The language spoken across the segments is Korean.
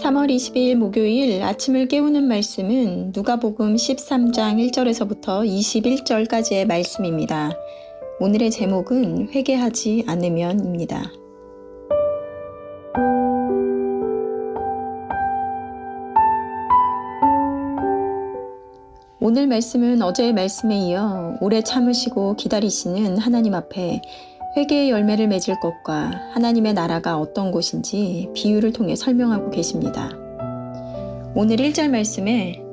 3월 22일 목요일 아침을 깨우는 말씀은 누가복음 13장 1절에서부터 21절까지의 말씀입니다. 오늘의 제목은 회개하지 않으면입니다. 오늘 말씀은 어제의 말씀에 이어 오래 참으시고 기다리시는 하나님 앞에 회개의 열매를 맺을 것과 하나님의 나라가 어떤 곳인지 비유를 통해 설명하고 계십니다. 오늘 1절 말씀에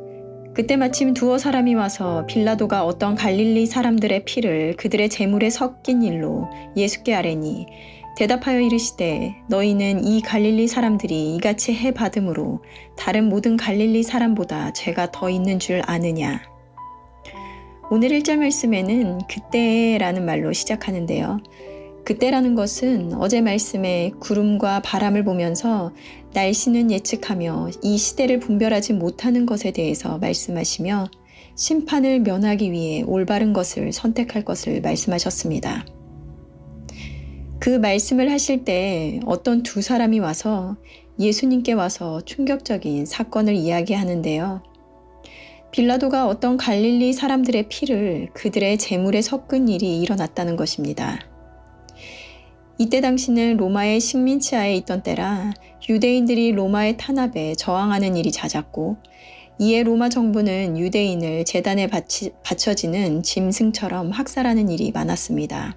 그때 마침 두어 사람이 와서 빌라도가 어떤 갈릴리 사람들의 피를 그들의 제물에 섞인 일로 예수께 아뢰니 대답하여 이르시되 너희는 이 갈릴리 사람들이 이같이 해 받음으로 다른 모든 갈릴리 사람보다 죄가 더 있는 줄 아느냐. 오늘 1절 말씀에는 그때라는 말로 시작하는데요. 그때라는 것은 어제 말씀에 구름과 바람을 보면서 날씨는 예측하며 이 시대를 분별하지 못하는 것에 대해서 말씀하시며 심판을 면하기 위해 올바른 것을 선택할 것을 말씀하셨습니다. 그 말씀을 하실 때 어떤 두 사람이 와서 예수님께 와서 충격적인 사건을 이야기하는데요. 빌라도가 어떤 갈릴리 사람들의 피를 그들의 제물에 섞은 일이 일어났다는 것입니다. 이때 당시는 로마의 식민지하에 있던 때라 유대인들이 로마의 탄압에 저항하는 일이 잦았고 이에 로마 정부는 유대인을 제단에 바쳐지는 짐승처럼 학살하는 일이 많았습니다.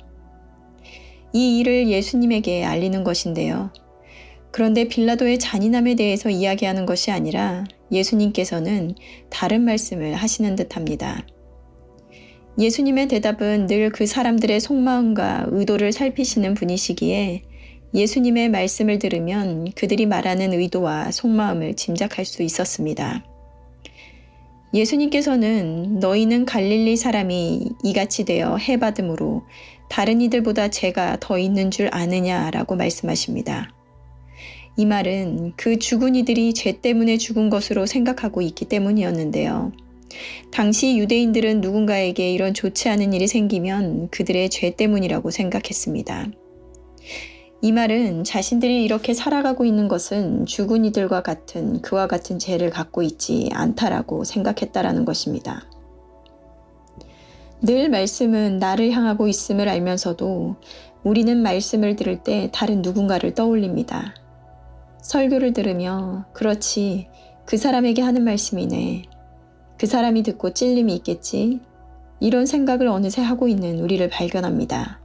이 일을 예수님에게 알리는 것인데요. 그런데 빌라도의 잔인함에 대해서 이야기하는 것이 아니라 예수님께서는 다른 말씀을 하시는 듯합니다. 예수님의 대답은 늘 그 사람들의 속마음과 의도를 살피시는 분이시기에 예수님의 말씀을 들으면 그들이 말하는 의도와 속마음을 짐작할 수 있었습니다. 예수님께서는 너희는 갈릴리 사람이 이같이 되어 해받음으로 다른 이들보다 죄가 더 있는 줄 아느냐라고 말씀하십니다. 이 말은 그 죽은 이들이 죄 때문에 죽은 것으로 생각하고 있기 때문이었는데요. 당시 유대인들은 누군가에게 이런 좋지 않은 일이 생기면 그들의 죄 때문이라고 생각했습니다. 이 말은 자신들이 이렇게 살아가고 있는 것은 죽은 이들과 같은 그와 같은 죄를 갖고 있지 않다라고 생각했다라는 것입니다. 늘 말씀은 나를 향하고 있음을 알면서도 우리는 말씀을 들을 때 다른 누군가를 떠올립니다. 설교를 들으며 그렇지 그 사람에게 하는 말씀이네. 그 사람이 듣고 찔림이 있겠지. 이런 생각을 어느새 하고 있는 우리를 발견합니다.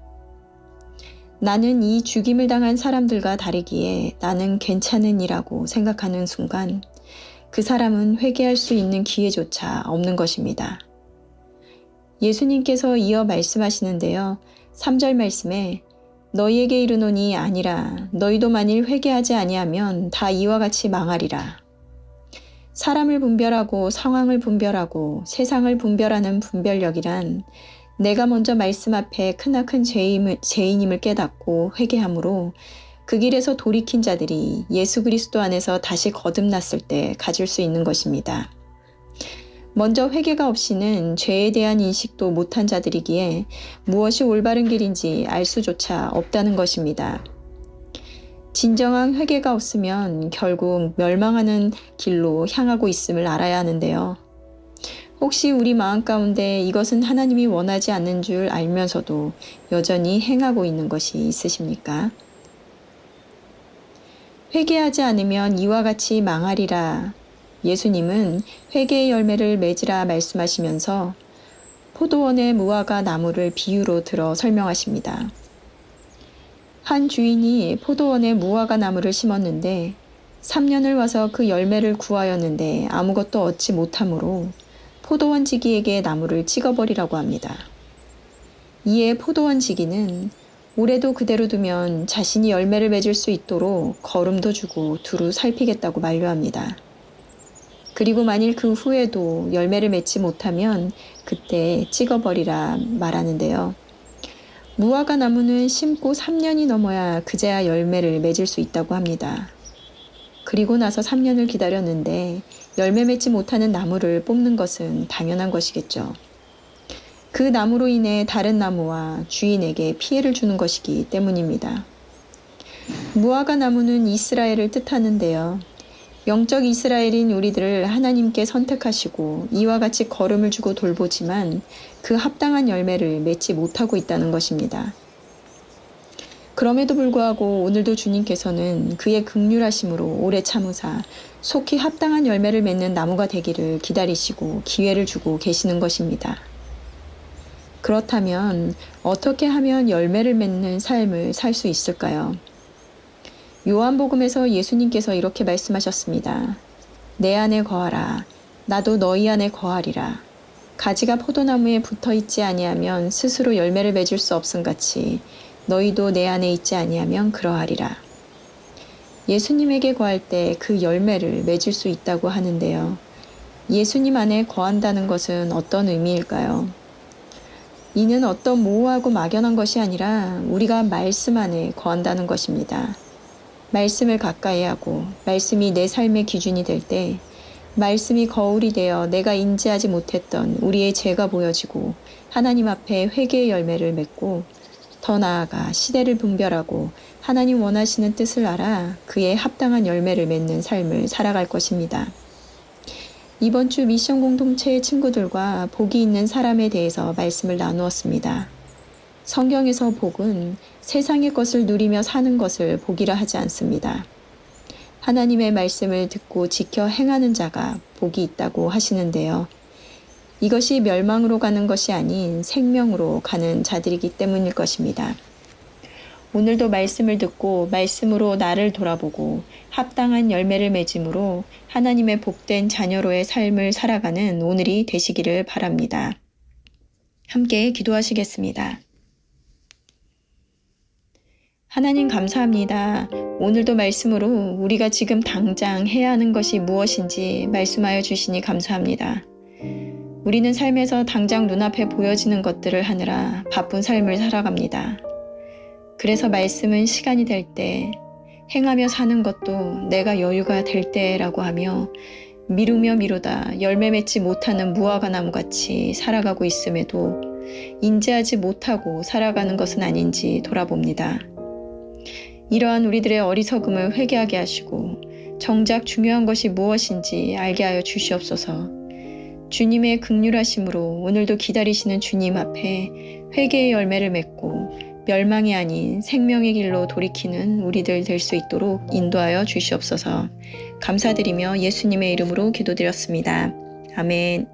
나는 이 죽임을 당한 사람들과 다르기에 나는 괜찮은 이라고 생각하는 순간 그 사람은 회개할 수 있는 기회조차 없는 것입니다. 예수님께서 이어 말씀하시는데요. 3절 말씀에 너희에게 이르노니 아니라 너희도 만일 회개하지 아니하면 다 이와 같이 망하리라. 사람을 분별하고 상황을 분별하고 세상을 분별하는 분별력이란 내가 먼저 말씀 앞에 크나큰 죄인임을 깨닫고 회개함으로 그 길에서 돌이킨 자들이 예수 그리스도 안에서 다시 거듭났을 때 가질 수 있는 것입니다. 먼저 회개가 없이는 죄에 대한 인식도 못한 자들이기에 무엇이 올바른 길인지 알 수조차 없다는 것입니다. 진정한 회개가 없으면 결국 멸망하는 길로 향하고 있음을 알아야 하는데요. 혹시 우리 마음 가운데 이것은 하나님이 원하지 않는 줄 알면서도 여전히 행하고 있는 것이 있으십니까? 회개하지 않으면 이와 같이 망하리라. 예수님은 회개의 열매를 맺으라 말씀하시면서 포도원의 무화과 나무를 비유로 들어 설명하십니다. 한 주인이 포도원에 무화과 나무를 심었는데 3년을 와서 그 열매를 구하였는데 아무것도 얻지 못하므로 포도원 지기에게 나무를 찍어버리라고 합니다. 이에 포도원 지기는 올해도 그대로 두면 자신이 열매를 맺을 수 있도록 거름도 주고 두루 살피겠다고 만류합니다. 그리고 만일 그 후에도 열매를 맺지 못하면 그때 찍어버리라 말하는데요. 무화과 나무는 심고 3년이 넘어야 그제야 열매를 맺을 수 있다고 합니다. 그리고 나서 3년을 기다렸는데 열매 맺지 못하는 나무를 뽑는 것은 당연한 것이겠죠. 그 나무로 인해 다른 나무와 주인에게 피해를 주는 것이기 때문입니다. 무화과 나무는 이스라엘을 뜻하는데요. 영적 이스라엘인 우리들을 하나님께 선택하시고 이와 같이 걸음을 주고 돌보지만 그 합당한 열매를 맺지 못하고 있다는 것입니다. 그럼에도 불구하고 오늘도 주님께서는 그의 긍휼하심으로 오래 참으사 속히 합당한 열매를 맺는 나무가 되기를 기다리시고 기회를 주고 계시는 것입니다. 그렇다면 어떻게 하면 열매를 맺는 삶을 살 수 있을까요? 요한복음에서 예수님께서 이렇게 말씀하셨습니다. 내 안에 거하라. 나도 너희 안에 거하리라. 가지가 포도나무에 붙어 있지 아니하면 스스로 열매를 맺을 수 없음같이 너희도 내 안에 있지 아니하면 그러하리라. 예수님에게 거할 때 그 열매를 맺을 수 있다고 하는데요. 예수님 안에 거한다는 것은 어떤 의미일까요? 이는 어떤 모호하고 막연한 것이 아니라 우리가 말씀 안에 거한다는 것입니다. 말씀을 가까이 하고 말씀이 내 삶의 기준이 될 때 말씀이 거울이 되어 내가 인지하지 못했던 우리의 죄가 보여지고 하나님 앞에 회개의 열매를 맺고 더 나아가 시대를 분별하고 하나님 원하시는 뜻을 알아 그에 합당한 열매를 맺는 삶을 살아갈 것입니다. 이번 주 미션 공동체의 친구들과 복이 있는 사람에 대해서 말씀을 나누었습니다. 성경에서 복은 세상의 것을 누리며 사는 것을 복이라 하지 않습니다. 하나님의 말씀을 듣고 지켜 행하는 자가 복이 있다고 하시는데요. 이것이 멸망으로 가는 것이 아닌 생명으로 가는 자들이기 때문일 것입니다. 오늘도 말씀을 듣고 말씀으로 나를 돌아보고 합당한 열매를 맺음으로 하나님의 복된 자녀로의 삶을 살아가는 오늘이 되시기를 바랍니다. 함께 기도하시겠습니다. 하나님 감사합니다. 오늘도 말씀으로 우리가 지금 당장 해야 하는 것이 무엇인지 말씀하여 주시니 감사합니다. 우리는 삶에서 당장 눈앞에 보여지는 것들을 하느라 바쁜 삶을 살아갑니다. 그래서 말씀은 시간이 될 때, 행하며 사는 것도 내가 여유가 될 때라고 하며 미루며 미루다 열매 맺지 못하는 무화과 나무같이 살아가고 있음에도 인지하지 못하고 살아가는 것은 아닌지 돌아봅니다. 이러한 우리들의 어리석음을 회개하게 하시고 정작 중요한 것이 무엇인지 알게 하여 주시옵소서. 주님의 긍휼하심으로 오늘도 기다리시는 주님 앞에 회개의 열매를 맺고 멸망이 아닌 생명의 길로 돌이키는 우리들 될 수 있도록 인도하여 주시옵소서. 감사드리며 예수님의 이름으로 기도드렸습니다. 아멘.